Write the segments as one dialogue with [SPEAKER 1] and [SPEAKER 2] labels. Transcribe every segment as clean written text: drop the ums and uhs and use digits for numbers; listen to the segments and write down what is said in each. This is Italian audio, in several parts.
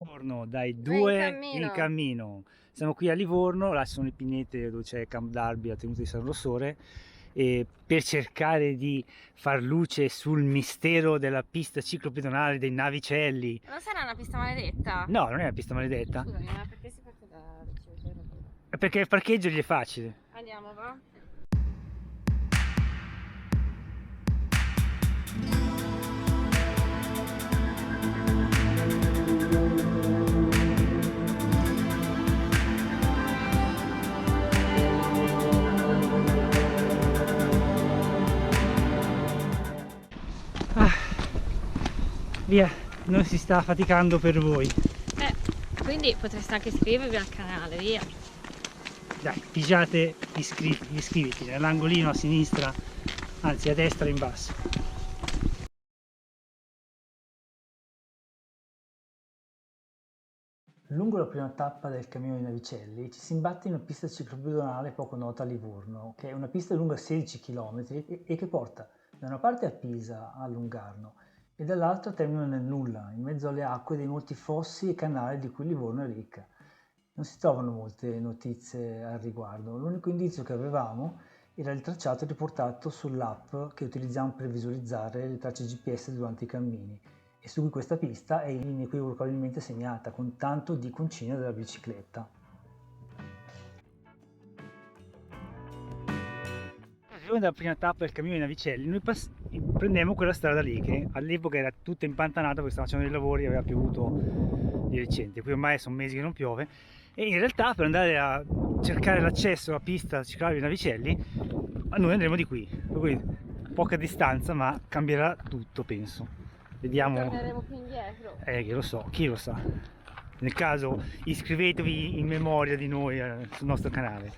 [SPEAKER 1] Livorno, dai
[SPEAKER 2] Vai in
[SPEAKER 1] 2 in
[SPEAKER 2] cammino.
[SPEAKER 1] cammino. Siamo qui a Livorno, là ci sono le pinete dove c'è Camp Darby, la tenuta di San Rossore, e per cercare di far luce sul mistero della pista ciclopedonale dei Navicelli.
[SPEAKER 2] Non sarà una pista maledetta?
[SPEAKER 1] No, non è una pista maledetta,
[SPEAKER 2] Scusami, ma perché si parte da ricevere?
[SPEAKER 1] è perché il parcheggio gli è facile.
[SPEAKER 2] Andiamo, va?
[SPEAKER 1] Ah, via, non si sta faticando per voi.
[SPEAKER 2] Quindi potreste anche iscrivervi al canale, via.
[SPEAKER 1] Dai, pigiate, iscriviti nell'angolino a sinistra, anzi a destra in basso. Lungo la prima tappa del cammino di Navicelli ci si imbatte in una pista ciclopedonale poco nota a Livorno, che è una pista lunga 16 km e che porta da una parte a Pisa, a Lungarno, e dall'altra termina nel nulla, in mezzo alle acque dei molti fossi e canali di cui Livorno è ricca. Non si trovano molte notizie al riguardo, l'unico indizio che avevamo era il tracciato riportato sull'app che utilizziamo per visualizzare le tracce GPS durante i cammini e su cui questa pista è inequivocabilmente segnata con tanto di concina della bicicletta. Dalla prima tappa del cammino di Navicelli noi prendemmo quella strada lì che all'epoca era tutta impantanata perché stavano facendo dei lavori e aveva piovuto di recente. Qui ormai sono mesi che non piove e in realtà per andare a cercare l'accesso alla pista ciclabile Navicelli noi andremo di qui, per cui poca distanza ma cambierà tutto, penso. Vediamo.
[SPEAKER 2] Torneremo più indietro.
[SPEAKER 1] Che lo so, chi lo sa. Nel caso iscrivetevi in memoria di noi sul nostro canale.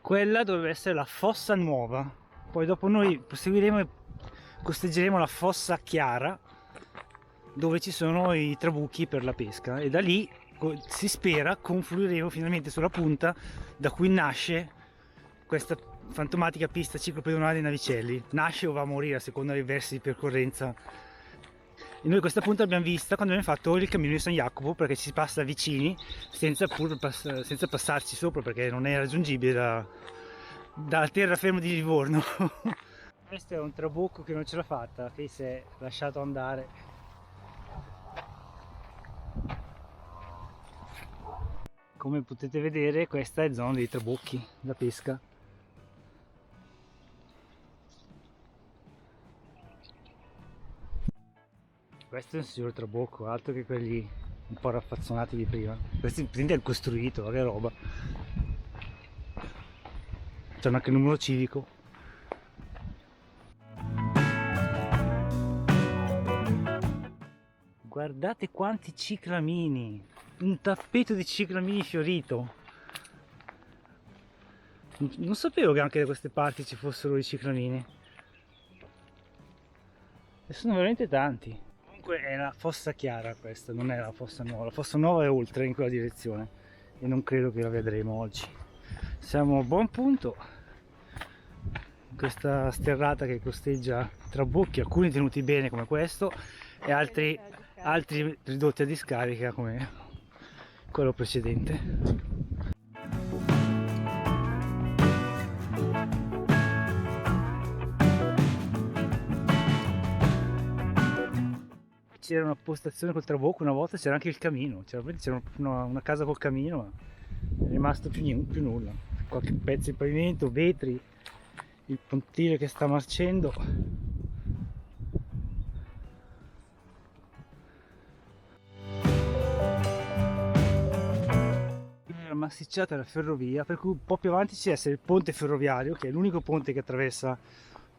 [SPEAKER 1] Quella dovrebbe essere la fossa nuova, poi dopo noi proseguiremo e costeggeremo la fossa chiara dove ci sono i trabucchi per la pesca e da lì si spera confluiremo finalmente sulla punta da cui nasce questa fantomatica pista ciclopedonale di Navicelli. Nasce o va a morire a seconda dei versi di percorrenza. E noi questa punta l'abbiamo vista quando abbiamo fatto il cammino di San Jacopo, perché ci si passa vicini senza passarci sopra, perché non è raggiungibile dalla terraferma di Livorno. Questo è un trabocco che non ce l'ha fatta, che si è lasciato andare. Come potete vedere questa è zona dei trabocchi da pesca. Questo è un signor trabocco, altro che quelli un po' raffazzonati di prima. Questo prendi il costruito, che roba. C'è anche il numero civico. Guardate quanti ciclamini! Un tappeto di ciclamini fiorito. Non sapevo che anche da queste parti ci fossero i ciclamini. E sono veramente tanti. Comunque è la fossa chiara questa, non è la fossa nuova. La fossa nuova è oltre in quella direzione e non credo che la vedremo oggi. Siamo a buon punto in questa sterrata che costeggia trabocchi, alcuni tenuti bene come questo e altri ridotti a discarica come quello precedente. C'era una postazione col trabocco, una volta c'era anche il camino, c'era una casa col camino, ma è rimasto più nulla. Qualche pezzo di pavimento, vetri, il pontile che sta marcendo. La massicciata della ferrovia, per cui un po' più avanti c'è il ponte ferroviario, che è l'unico ponte che attraversa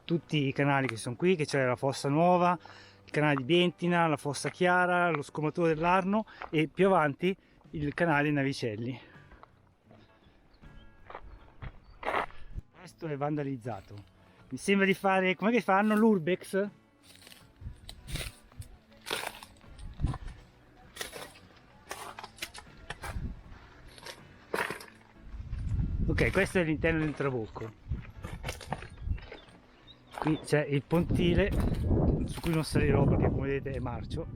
[SPEAKER 1] tutti i canali che sono qui, che c'è la fossa nuova, il canale di Bentina, la fossa chiara, lo scomatore dell'Arno e più avanti il canale di Navicelli. Questo è vandalizzato. Mi sembra di fare, com'è che fanno l'Urbex? Ok, Ok, questo è l'interno del trabocco. Qui c'è il pontile su cui non salirò perché come vedete è marcio,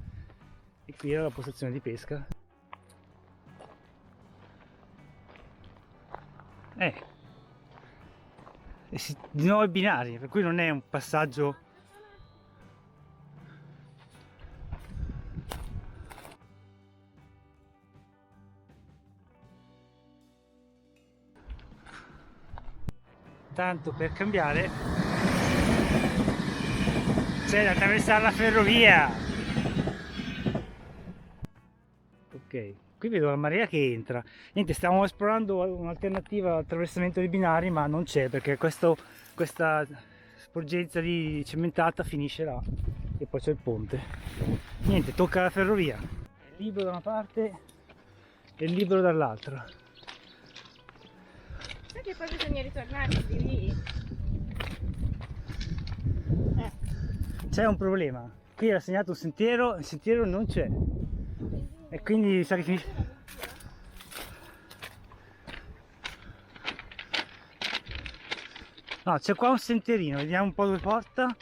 [SPEAKER 1] e qui era la postazione di pesca. Di nuovo i binari, per cui non è un passaggio tanto per cambiare. C'è da attraversare la ferrovia. Ok, qui vedo la marea che entra. Niente, stiamo esplorando un'alternativa all'attraversamento dei binari, ma non c'è perché questa sporgenza di cementata finisce là e poi c'è il ponte. Niente, tocca la ferrovia. È libero da una parte e libero dall'altra.
[SPEAKER 2] Sai che poi bisogna ritornare di lì?
[SPEAKER 1] C'è un problema. Qui era segnato un sentiero, il sentiero non c'è. E quindi sa che finisce. No, c'è qua un sentierino, vediamo un po' dove porta.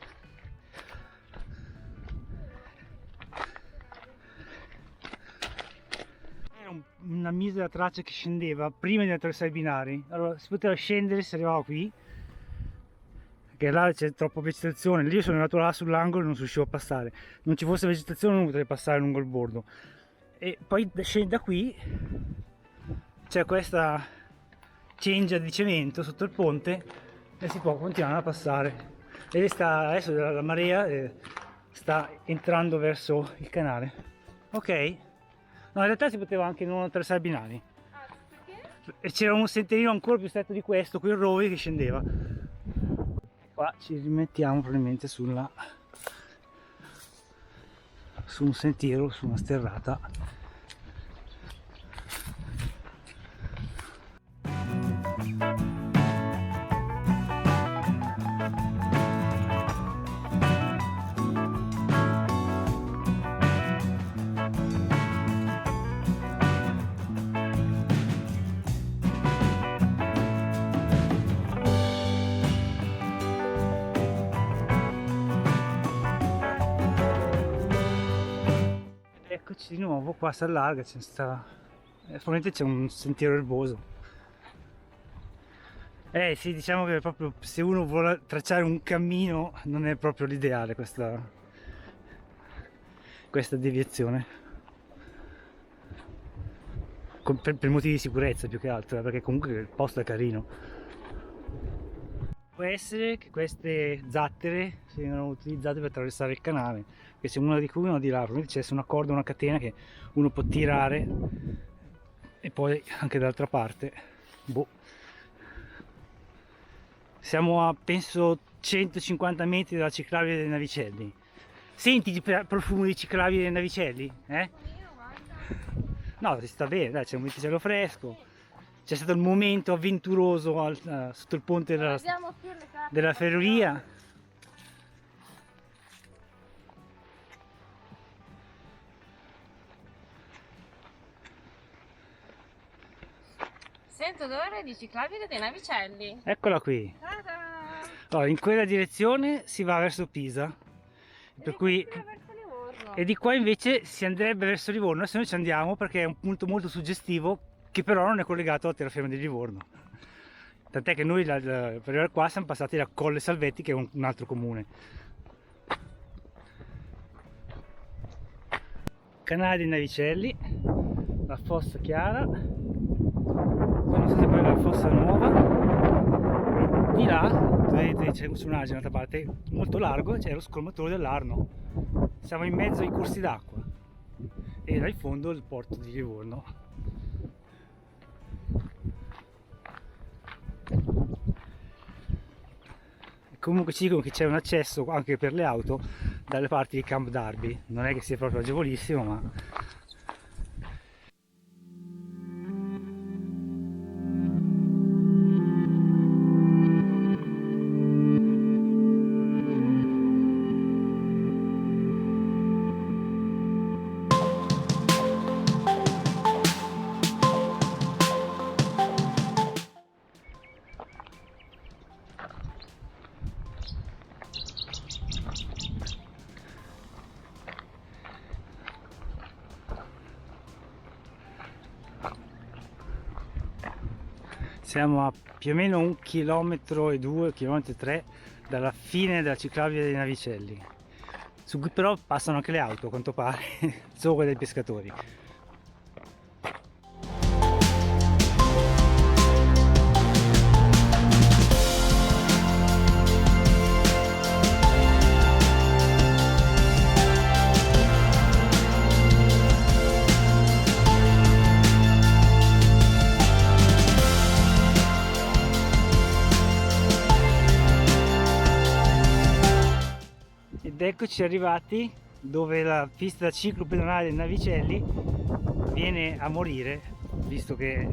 [SPEAKER 1] Era una misera traccia che scendeva prima di attraversare i binari. Allora si poteva scendere, si arrivava qui, perché là c'è troppa vegetazione. Lì io sono arrivato là sull'angolo e non riuscivo a passare. Non ci fosse vegetazione non potrei passare lungo il bordo. E poi da qui c'è questa cengia di cemento sotto il ponte e si può continuare a passare. E adesso la marea sta entrando verso il canale. Ok? No, in realtà si poteva anche non attraversare i binari.
[SPEAKER 2] Perché?
[SPEAKER 1] E c'era un sentierino ancora più stretto di questo, qui il rovi che scendeva. Qua ci rimettiamo probabilmente su un sentiero, su una sterrata. Eccoci di nuovo, qua si allarga, probabilmente c'è un sentiero erboso. Sì, diciamo che proprio se uno vuole tracciare un cammino non è proprio l'ideale questa deviazione. Per motivi di sicurezza più che altro, perché comunque il posto è carino. Può essere che queste zattere siano utilizzate per attraversare il canale, che se uno di qui uno di là, probabilmente c'è una corda, una catena che uno può tirare e poi anche dall'altra parte. Boh. Siamo a penso 150 metri dalla ciclabile dei Navicelli. Senti il profumo di ciclabile dei Navicelli? No, si sta bene, dai, c'è un venticello fresco. C'è stato il momento avventuroso sotto il ponte della ferrovia.
[SPEAKER 2] Sento odore di ciclabile dei Navicelli.
[SPEAKER 1] Eccola qui. Allora, in quella direzione si va verso Pisa. Per cui... E di qua invece si andrebbe verso Livorno. Adesso noi ci andiamo perché è un punto molto suggestivo che però non è collegato alla terraferma di Livorno. Tant'è che noi per arrivare qua siamo passati da Colle Salvetti, che è un altro comune. Canale dei Navicelli, la fossa chiara, poi non so se quella è la fossa nuova, di là vedete c'è un personaggio da un'altra parte molto largo, c'è lo scolmatore dell'Arno. Siamo in mezzo ai corsi d'acqua e là in fondo il porto di Livorno. Comunque ci dicono che c'è un accesso anche per le auto dalle parti di Camp Darby, non è che sia proprio agevolissimo, ma Siamo a più o meno 1,2 chilometri, 1,3 chilometri dalla fine della ciclabile dei Navicelli, su cui però passano anche le auto a quanto pare, solo quelle dei pescatori. Ed eccoci arrivati dove la pista ciclopedonale dei Navicelli viene a morire, visto che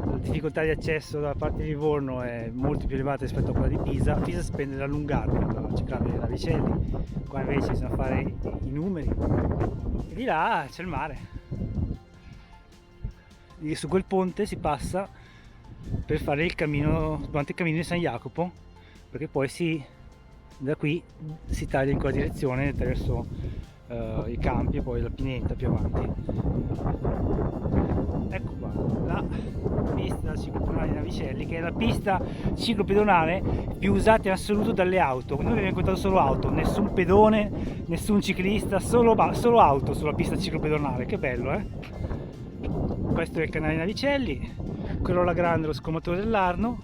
[SPEAKER 1] la difficoltà di accesso da parte di Livorno è molto più elevata rispetto a quella di Pisa. A Pisa si prende da Lungardo, la ciclabile dei Navicelli, qua invece bisogna fare i numeri, e di là c'è il mare. E su quel ponte si passa per fare il cammino, durante il cammino di San Jacopo, perché poi da qui si taglia in quella direzione attraverso i campi e poi la pineta più avanti. Ecco qua la pista ciclopedonale di Navicelli, che è la pista ciclopedonale più usata in assoluto dalle auto. Noi abbiamo incontrato solo auto, nessun pedone, nessun ciclista, solo auto sulla pista ciclopedonale. Che bello, eh? Questo è il canale di Navicelli, quello là grande, lo scomatore dell'Arno.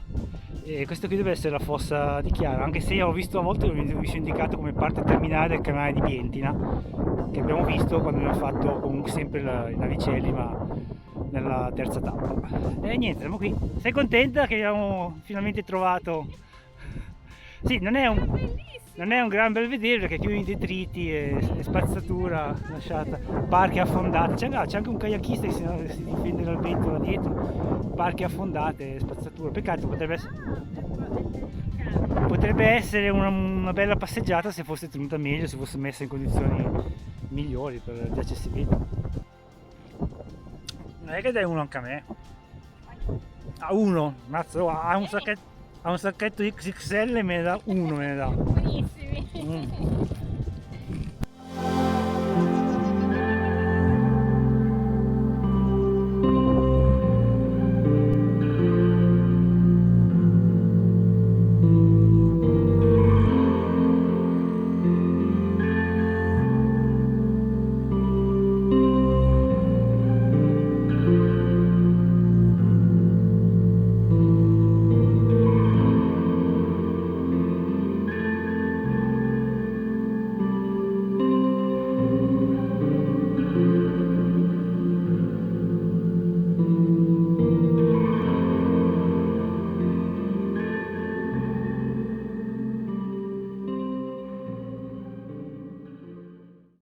[SPEAKER 1] E questo qui deve essere la fossa di Chiara, anche se ho visto a volte viene indicato come parte terminale del canale di Bientina, che abbiamo visto quando abbiamo fatto comunque sempre i Navicelli, ma nella terza tappa. E niente, siamo qui. Sei contenta che abbiamo finalmente trovato? Sì, non è un gran bel vedere perché è più di detriti e spazzatura lasciata, parchi affondati. C'è anche un kayakista che si difende dal vento là dietro, parchi affondate, spazzatura. Peccato, potrebbe essere una bella passeggiata se fosse tenuta meglio, se fosse messa in condizioni migliori di accessibilità. Non è che dai uno anche a me. A uno, mazzo, ha un sacchetto XXL e me ne dà uno, me ne dà.
[SPEAKER 2] Buonissimi.